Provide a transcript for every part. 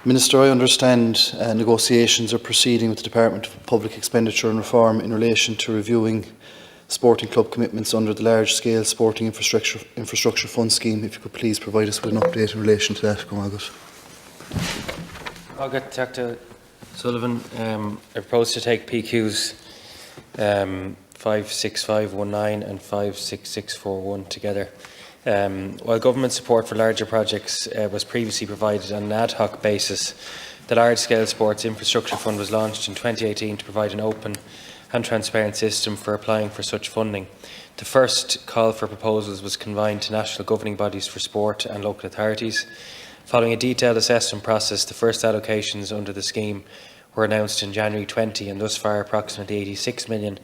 Minister, I understand negotiations are proceeding with the Department of Public Expenditure and Reform in relation to reviewing sporting club commitments under the large-scale sporting infrastructure fund scheme. If you could please provide us with an update in relation to that. Gaeltacht Sullivan, I propose to take PQs 56519 and 56641 together. While government support for larger projects was previously provided on an ad hoc basis, the Large-Scale Sports Infrastructure Fund was launched in 2018 to provide an open and transparent system for applying for such funding. The first call for proposals was confined to national governing bodies for sport and local authorities. Following a detailed assessment process, the first allocations under the scheme were announced in January 20, and thus far approximately 86 million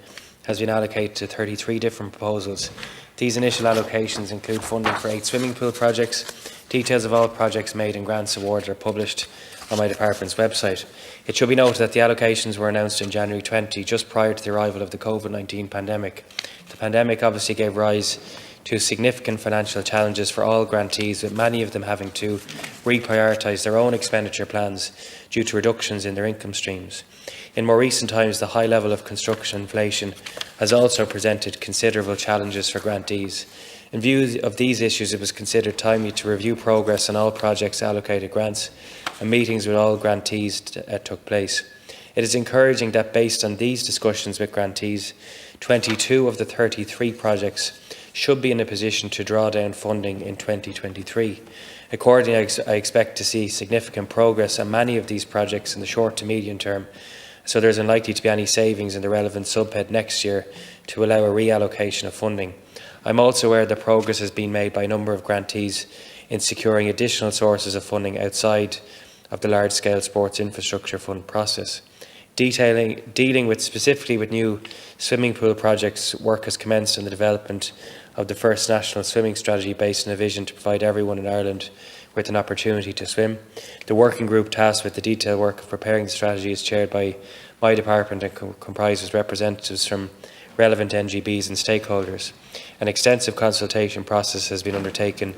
has been allocated to 33 different proposals. These initial allocations include funding for 8 swimming pool projects. Details of all projects made and grants awarded are published on my department's website. It should be noted that the allocations were announced in January 20, just prior to the arrival of the COVID-19 pandemic. The pandemic obviously gave rise to significant financial challenges for all grantees, with many of them having to reprioritise their own expenditure plans due to reductions in their income streams. In more recent times, the high level of construction inflation has also presented considerable challenges for grantees. In view of these issues, it was considered timely to review progress on all projects allocated grants, and meetings with all grantees took place. It is encouraging that, based on these discussions with grantees, 22 of the 33 projects should be in a position to draw down funding in 2023. Accordingly, I expect to see significant progress on many of these projects in the short to medium term, so there is unlikely to be any savings in the relevant subhead next year to allow a reallocation of funding. I am also aware that progress has been made by a number of grantees in securing additional sources of funding outside of the large-scale sports infrastructure fund process. Dealing specifically with new swimming pool projects, work has commenced on the development of the first national swimming strategy based on a vision to provide everyone in Ireland with an opportunity to swim. The working group tasked with the detailed work of preparing the strategy is chaired by my department and comprises representatives from relevant NGBs and stakeholders. An extensive consultation process has been undertaken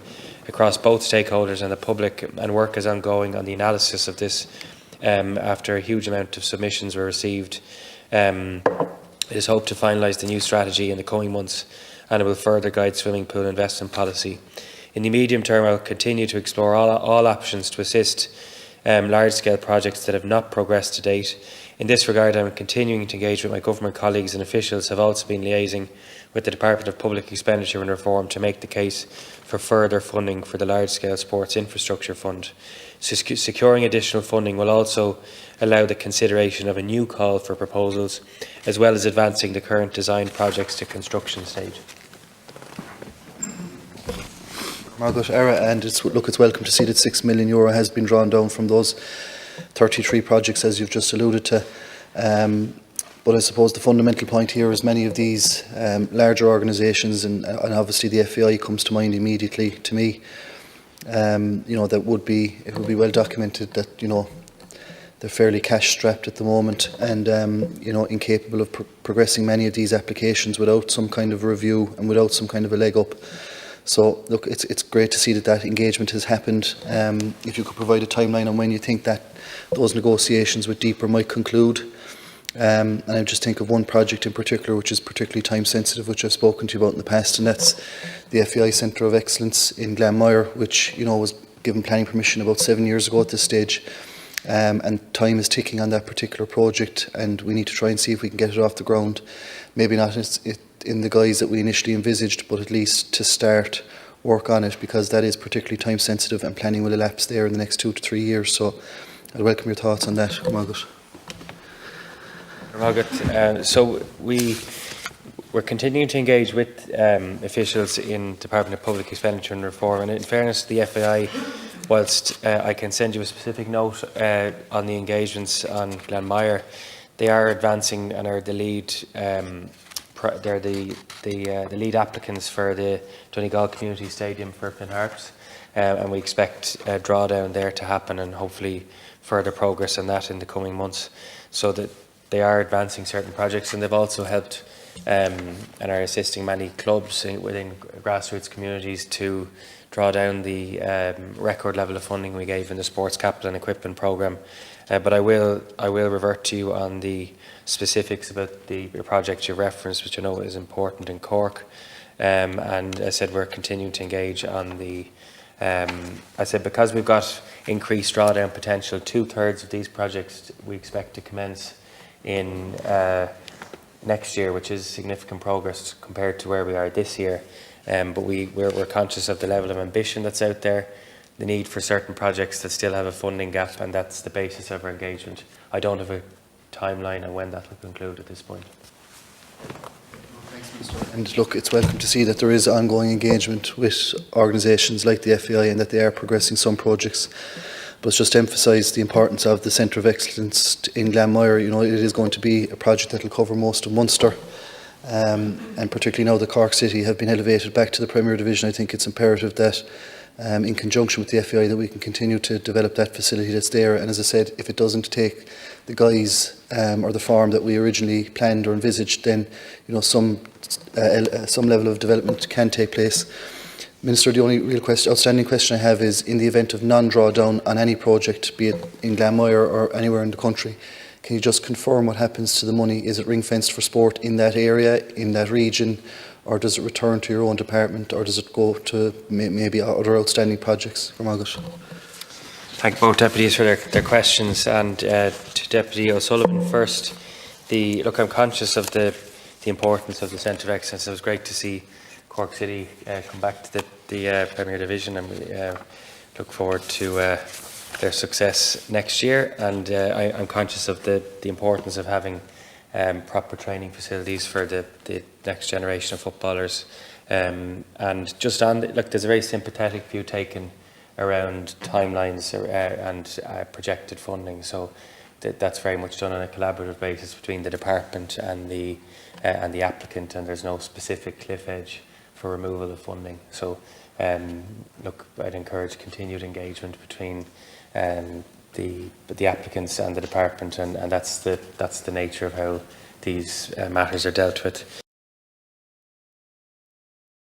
across both stakeholders and the public, and work is ongoing on the analysis of this after a huge amount of submissions were received. It is hoped to finalise the new strategy in the coming months, and it will further guide swimming pool investment policy. In the medium term, I will continue to explore all options to assist large-scale projects that have not progressed to date. In this regard, I am continuing to engage with my government colleagues, and officials have also been liaising with the Department of Public Expenditure and Reform to make the case for further funding for the large-scale sports infrastructure fund. Securing additional funding will also allow the consideration of a new call for proposals, as well as advancing the current design projects to construction stage. Margaret Era, and it's welcome to see that €6 million has been drawn down from those 33 projects, as you've just alluded to. But I suppose the fundamental point here is many of these larger organisations, and obviously the FAI comes to mind immediately to me. That it would be well documented that they're fairly cash strapped at the moment, and incapable of progressing many of these applications without some kind of review and without some kind of a leg up. So look, it's great to see that engagement has happened. If you could provide a timeline on when you think that those negotiations with DEEPR might conclude. And I just think of one project in particular which is particularly time sensitive, which I've spoken to you about in the past, and that's the FAI Centre of Excellence in Glanmire, which was given planning permission about 7 years ago at this stage. And time is ticking on that particular project, and we need to try and see if we can get it off the ground. Maybe not in the guise that we initially envisaged, but at least to start work on it, because that is particularly time sensitive and planning will elapse there in the next 2 to 3 years. So I'd welcome your thoughts on that, Margaret. So we're continuing to engage with officials in Department of Public Expenditure and Reform, and in fairness to the FAI, whilst I can send you a specific note on the engagements on Glanmire, they are advancing and are the lead. They're the lead applicants for the Donegal Community Stadium for Finn Harps, and we expect a drawdown there to happen, and hopefully further progress on that in the coming months, so that they are advancing certain projects, and they've also helped and are assisting many clubs within grassroots communities to draw down the record level of funding we gave in the Sports Capital and Equipment Programme. But I will revert to you on the specifics about the project you referenced, which I know is important in Cork. And I said we're continuing to engage on the. I said because we've got increased drawdown potential, 2/3 of these projects we expect to commence in next year, which is significant progress compared to where we are this year. But we're conscious of the level of ambition that's out there, the need for certain projects that still have a funding gap, and that's the basis of our engagement. I don't have a timeline on when that will conclude at this point. Thanks, Minister. And look, it's welcome to see that there is ongoing engagement with organisations like the FAI and that they are progressing some projects. But just to emphasise the importance of the Centre of Excellence in Glanmire, you know, it is going to be a project that will cover most of Munster. And particularly now that Cork City have been elevated back to the Premier Division, I think it's imperative that in conjunction with the FAI that we can continue to develop that facility that's there. And as I said, if it doesn't take the guise or the form that we originally planned or envisaged, then you know some level of development can take place. Minister, the only real outstanding question I have is, in the event of non-drawdown on any project, be it in Glanmire or anywhere in the country, can you just confirm what happens to the money? Is it ring-fenced for sport in that area, in that region, or does it return to your own department, or does it go to maybe other outstanding projects from August? Thank both deputies for their questions, and to Deputy O'Sullivan first. Look, I'm conscious of the importance of the Centre of Excellence. It was great to see Cork City come back to the Premier Division, and we look forward to their success next year. And I'm conscious of the importance of having proper training facilities for the next generation of footballers. And just on, look, there's a very sympathetic view taken around timelines and projected funding. So that's very much done on a collaborative basis between the department and the applicant, and there's no specific cliff edge for removal of funding. So look, I'd encourage continued engagement between the applicants and the department, and that's the nature of how these matters are dealt with.